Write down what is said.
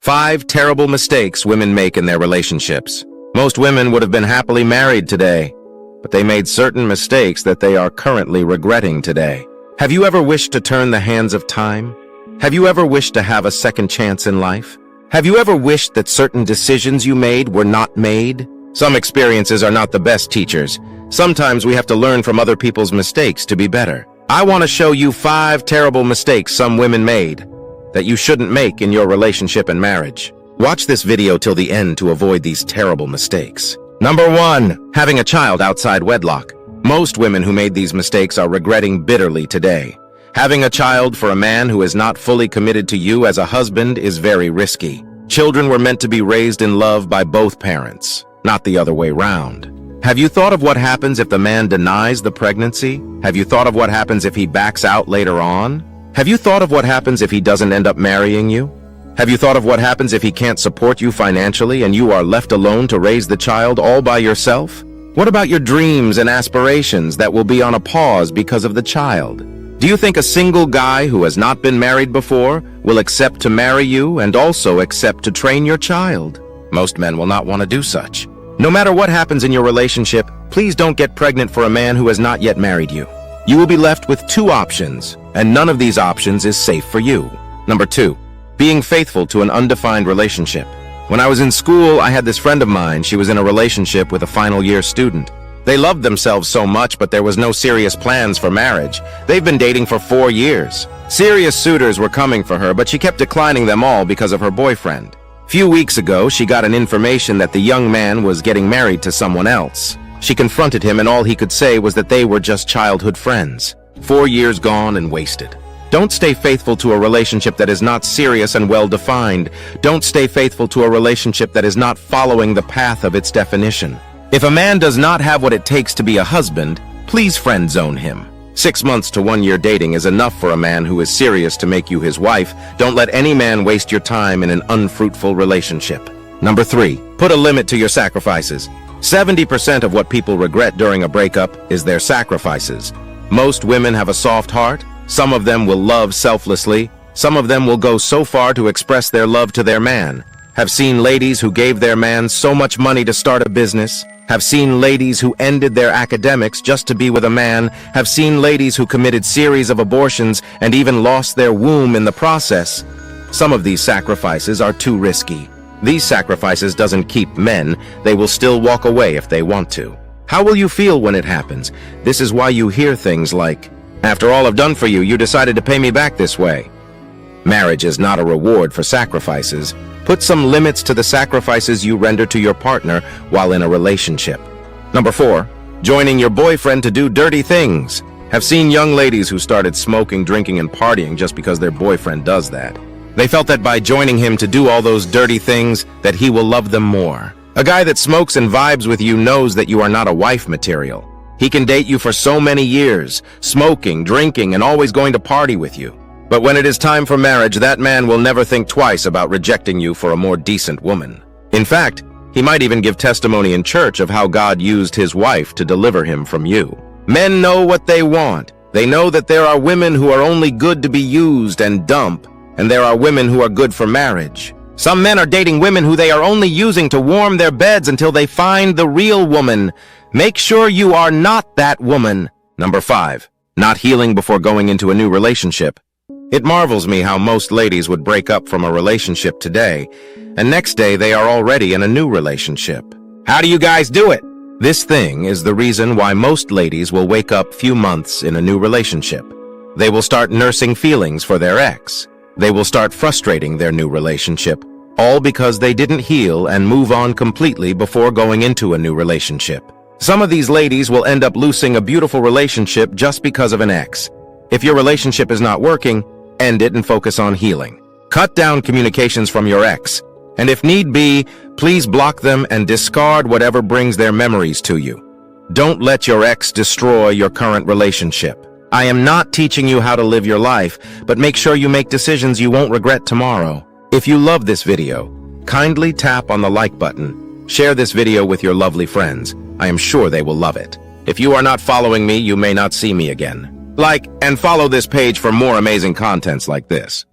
5 terrible mistakes women make in their relationships. Most women would have been happily married today, but they made certain mistakes that they are currently regretting today. Have you ever wished to turn the hands of time? Have you ever wished to have a second chance in life? Have you ever wished that certain decisions you made were not made? Some experiences are not the best teachers. Sometimes we have to learn from other people's mistakes to be better. I want to show you 5 terrible mistakes some women made that you shouldn't make in your relationship and marriage. Watch this video till the end to avoid these terrible mistakes. Number 1, having a child outside wedlock. Most women who made these mistakes are regretting bitterly today. Having a child for a man who is not fully committed to you as a husband is very risky. Children were meant to be raised in love by both parents, not the other way round. Have you thought of what happens if the man denies the pregnancy? Have you thought of what happens if he backs out later on? Have you thought of what happens if he doesn't end up marrying you? Have you thought of what happens if he can't support you financially and you are left alone to raise the child all by yourself? What about your dreams and aspirations that will be on a pause because of the child? Do you think a single guy who has not been married before will accept to marry you and also accept to train your child? Most men will not want to do such. No matter what happens in your relationship, please don't get pregnant for a man who has not yet married you. You will be left with 2 options, and none of these options is safe for you. Number 2, being faithful to an undefined relationship. When I was in school, I had this friend of mine. She was in a relationship with a final year student. They loved themselves so much, but there was no serious plans for marriage. They've been dating for 4 years. Serious suitors were coming for her, but she kept declining them all because of her boyfriend. Few weeks ago, she got an information that the young man was getting married to someone else. She confronted him, and all he could say was that they were just childhood friends. 4 years gone and wasted. Don't stay faithful to a relationship that is not serious and well-defined. Don't stay faithful to a relationship that is not following the path of its definition. If a man does not have what it takes to be a husband, please friend zone him. 6 months to 1 year dating is enough for a man who is serious to make you his wife. Don't let any man waste your time in an unfruitful relationship. Number 3, put a limit to your sacrifices. 70% of what people regret during a breakup is their sacrifices. Most women have a soft heart. Some of them will love selflessly. Some of them will go so far to express their love to their man. Have seen ladies who gave their man so much money to start a business. Have seen ladies who ended their academics just to be with a man. Have seen ladies who committed series of abortions and even lost their womb in the process. Some of these sacrifices are too risky. These sacrifices doesn't keep men. They will still walk away if they want to. How will you feel when it happens? This is why you hear things like, "After all I've done for you, you decided to pay me back this way." Marriage is not a reward for sacrifices. Put some limits to the sacrifices you render to your partner while in a relationship. Number 4, joining your boyfriend to do dirty things. Have seen young ladies who started smoking, drinking, and partying just because their boyfriend does that. They felt that by joining him to do all those dirty things, that he will love them more. A guy that smokes and vibes with you knows that you are not a wife material. He can date you for so many years, smoking, drinking, and always going to party with you. But when it is time for marriage, that man will never think twice about rejecting you for a more decent woman. In fact, he might even give testimony in church of how God used his wife to deliver him from you. Men know what they want. They know that there are women who are only good to be used and dump, and there are women who are good for marriage. Some men are dating women who they are only using to warm their beds until they find the real woman. Make sure you are not that woman. Number 5, not healing before going into a new relationship. It marvels me how most ladies would break up from a relationship today, and next day they are already in a new relationship. How do you guys do it? This thing is the reason why most ladies will wake up few months in a new relationship. They will start nursing feelings for their ex. They will start frustrating their new relationship, all because they didn't heal and move on completely before going into a new relationship. Some of these ladies will end up losing a beautiful relationship just because of an ex. If your relationship is not working, end it and focus on healing. Cut down communications from your ex, and if need be, please block them and discard whatever brings their memories to you. Don't let your ex destroy your current relationship. I am not teaching you how to live your life, but make sure you make decisions you won't regret tomorrow. If you love this video, kindly tap on the like button. Share this video with your lovely friends. I am sure they will love it. If you are not following me, you may not see me again. Like and follow this page for more amazing contents like this.